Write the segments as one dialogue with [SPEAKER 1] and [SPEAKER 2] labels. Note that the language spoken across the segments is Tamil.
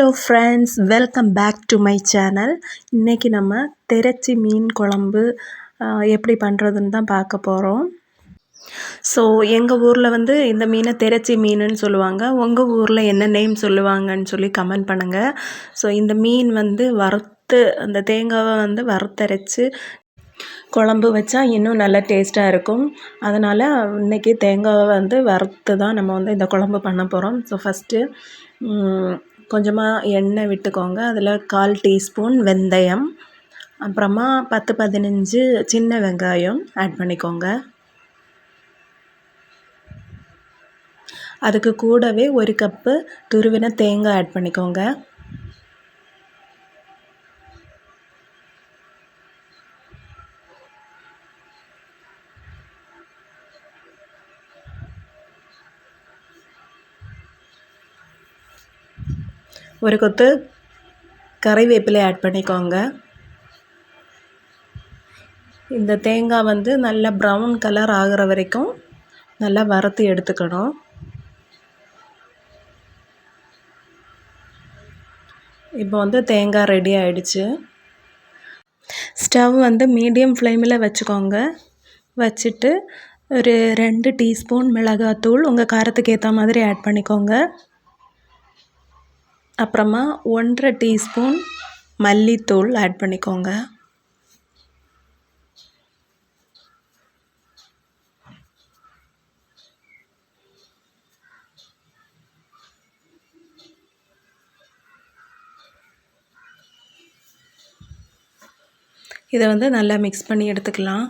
[SPEAKER 1] Hello friends, welcome back to my channel. இன்றைக்கி நம்ம திரச்சி மீன் குழம்பு எப்படி பண்ணுறதுன்னு தான் பார்க்க போகிறோம். ஸோ எங்கள் ஊரில் வந்து இந்த மீனை திரச்சி மீனுன்னு சொல்லுவாங்க. உங்கள் ஊரில் என்ன நேம் சொல்லுவாங்கன்னு சொல்லி கமெண்ட் பண்ணுங்கள். ஸோ இந்த மீன் வந்து வறுத்து அந்த தேங்காவை வந்து வறுத்தரைச்சி குழம்பு வச்சா இன்னும் நல்லா டேஸ்ட்டாக இருக்கும். அதனால் இன்றைக்கி தேங்காவை வந்து வறுத்து தான் நம்ம வந்து இந்த குழம்பு பண்ண போகிறோம். ஸோ ஃபஸ்ட்டு கொஞ்சமாக எண்ணெய் விட்டுக்கோங்க. அதில் 1/4 டீஸ்பூன் வெந்தயம், அப்புறமா 10-15 சின்ன வெங்காயம் ஆட் பண்ணிக்கோங்க. அதுக்கு கூடவே 1 கப்பு துருவின தேங்காய் ஆட் பண்ணிக்கோங்க. ஒரு கொத்து கறிவேப்பிலை ஆட் பண்ணிக்கோங்க. இந்த தேங்காய் வந்து நல்லா ப்ரௌன் கலர் ஆகிற வரைக்கும் நல்லா வறுத்து எடுத்துக்கணும். இப்போ வந்து தேங்காய் ரெடி ஆகிடுச்சு. ஸ்டவ் வந்து மீடியம் ஃப்ளேமில் வச்சுக்கோங்க. வச்சுட்டு ஒரு 2 டீஸ்பூன் மிளகாத்தூள் உங்கள் காரத்துக்கு ஏற்ற மாதிரி ஆட் பண்ணிக்கோங்க. அப்புறமா 1/2 டீஸ்பூன் மல்லித்தூள் ஆட் பண்ணிக்கோங்க. இதை வந்து நல்லா மிக்ஸ் பண்ணி எடுத்துக்கலாம்.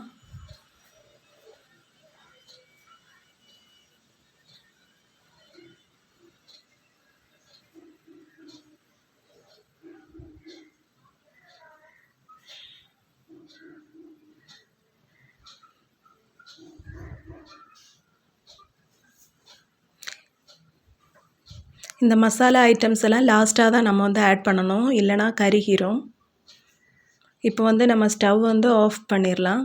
[SPEAKER 1] இந்த மசாலா ஐட்டம்ஸ் எல்லாம் லாஸ்ட்டாக தான் நம்ம வந்து ஆட் பண்ணணும், இல்லைனா கருகிரும். இப்போ வந்து நம்ம ஸ்டவ் வந்து ஆஃப் பண்ணிடலாம்.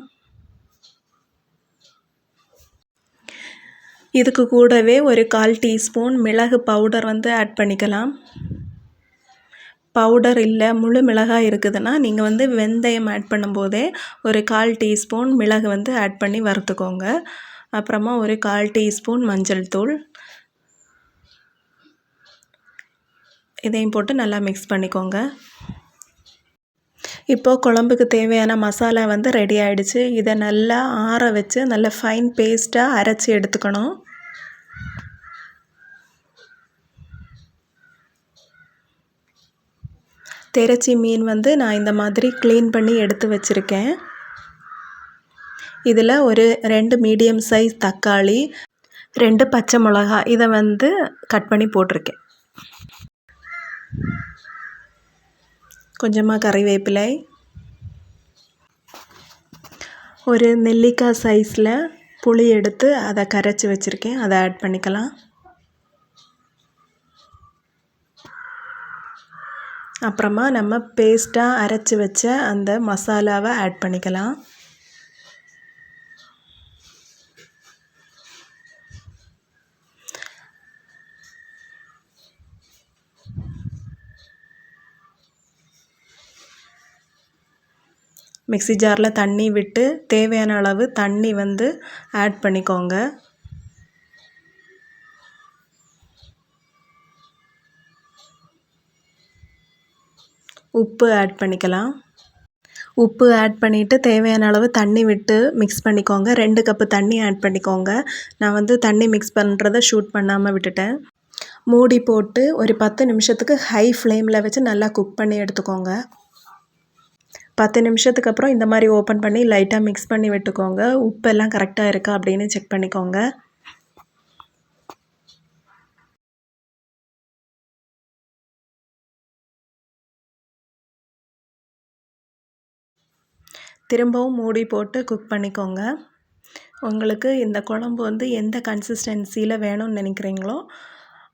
[SPEAKER 1] இதுக்கு கூடவே ஒரு 1/4 டீஸ்பூன் மிளகு பவுடர் வந்து ஆட் பண்ணிக்கலாம். பவுடர் இல்லை, முழு மிளகாய் இருக்குதுன்னா நீங்கள் வந்து வெந்தயம் ஆட் பண்ணும்போதே ஒரு 1/4 டீஸ்பூன் மிளகு வந்து ஆட் பண்ணி வறுத்துக்கோங்க. அப்புறமா ஒரு 1/4 டீஸ்பூன் மஞ்சள் தூள், இதையும் போட்டு நல்லா மிக்ஸ் பண்ணிக்கோங்க. இப்போது குழம்புக்கு தேவையான மசாலா வந்து ரெடி ஆகிடுச்சு. இதை நல்லா ஆற வச்சு நல்லா ஃபைன் பேஸ்ட்டாக அரைச்சி எடுத்துக்கணும். திரச்சி மீன் வந்து நான் இந்த மாதிரி க்ளீன் பண்ணி எடுத்து வச்சுருக்கேன். இதில் ஒரு 2 மீடியம் சைஸ் தக்காளி, 2 பச்சை மிளகாய் இதை வந்து கட் பண்ணி போட்டிருக்கேன். கொஞ்சமாக கறிவேப்பிலை, ஒரு நெல்லிக்காய் சைஸில் புளி எடுத்து அதை கரைச்சி வச்சுருக்கேன், அதை ஆட் பண்ணிக்கலாம். அப்புறமா நம்ம பேஸ்ட்டாக அரைச்சி வச்ச அந்த மசாலாவை ஆட் பண்ணிக்கலாம். மிக்ஸி ஜாரில் தண்ணி விட்டு தேவையான அளவு தண்ணி வந்து ஆட் பண்ணிக்கோங்க. உப்பு ஆட் பண்ணிக்கலாம். உப்பு ஆட் பண்ணிவிட்டு தேவையான அளவு தண்ணி விட்டு மிக்ஸ் பண்ணிக்கோங்க. 2 கப்பு தண்ணி ஆட் பண்ணிக்கோங்க. நான் வந்து தண்ணி மிக்ஸ் பண்ணுறதை ஷூட் பண்ணாமல் விட்டுட்டேன். மூடி போட்டு ஒரு 10 நிமிஷத்துக்கு ஹை ஃப்ளேமில் வச்சு நல்லா குக் பண்ணி எடுத்துக்கோங்க. 10 நிமிஷத்துக்கு அப்புறம் இந்த மாதிரி ஓப்பன் பண்ணி லைட்டாக மிக்ஸ் பண்ணி விட்டுக்கோங்க. உப்பெல்லாம் கரெக்டாக இருக்கா அப்படின்னு செக் பண்ணிக்கோங்க. திரும்பவும் மூடி போட்டு குக் பண்ணிக்கோங்க. உங்களுக்கு இந்த குழம்பு வந்து எந்த கன்சிஸ்டன்சியில் வேணும்னு நினைக்கிறீங்களோ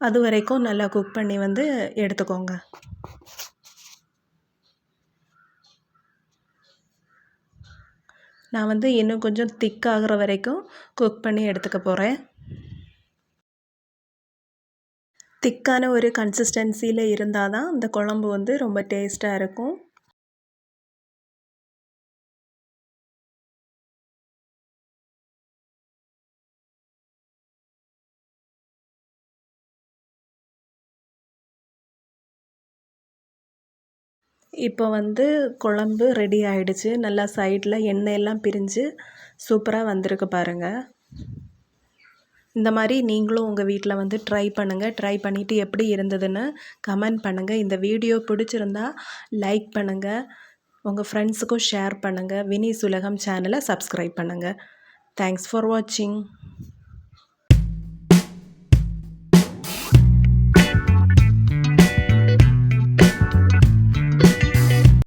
[SPEAKER 1] அது வரைக்கும் நல்லா குக் பண்ணி வந்து எடுத்துக்கோங்க. நான் வந்து இன்னும் கொஞ்சம் திக் ஆகிற வரைக்கும் குக் பண்ணி எடுத்துக்க போகிறேன். திக்கான ஒரு கன்சிஸ்டன்சியில் இருந்தால் தான் அந்த குழம்பு வந்து ரொம்ப டேஸ்ட்டாக இருக்கும். இப்போ வந்து குழம்பு ரெடி ஆயிடுச்சு. நல்லா சைடில் எண்ணெயெல்லாம் பிரிஞ்சு சூப்பராக வந்திருக்கு பாருங்கள். இந்த மாதிரி நீங்களும் உங்கள் வீட்டில் வந்து ட்ரை பண்ணுங்கள். ட்ரை பண்ணிவிட்டு எப்படி இருந்ததுன்னு கமெண்ட் பண்ணுங்கள். இந்த வீடியோ பிடிச்சிருந்தா லைக் பண்ணுங்கள். உங்கள் ஃப்ரெண்ட்ஸுக்கும் ஷேர் பண்ணுங்கள். வினிஸ் உலகம் சேனலை சப்ஸ்கிரைப் பண்ணுங்கள். தேங்க்ஸ் ஃபார் வாட்சிங்.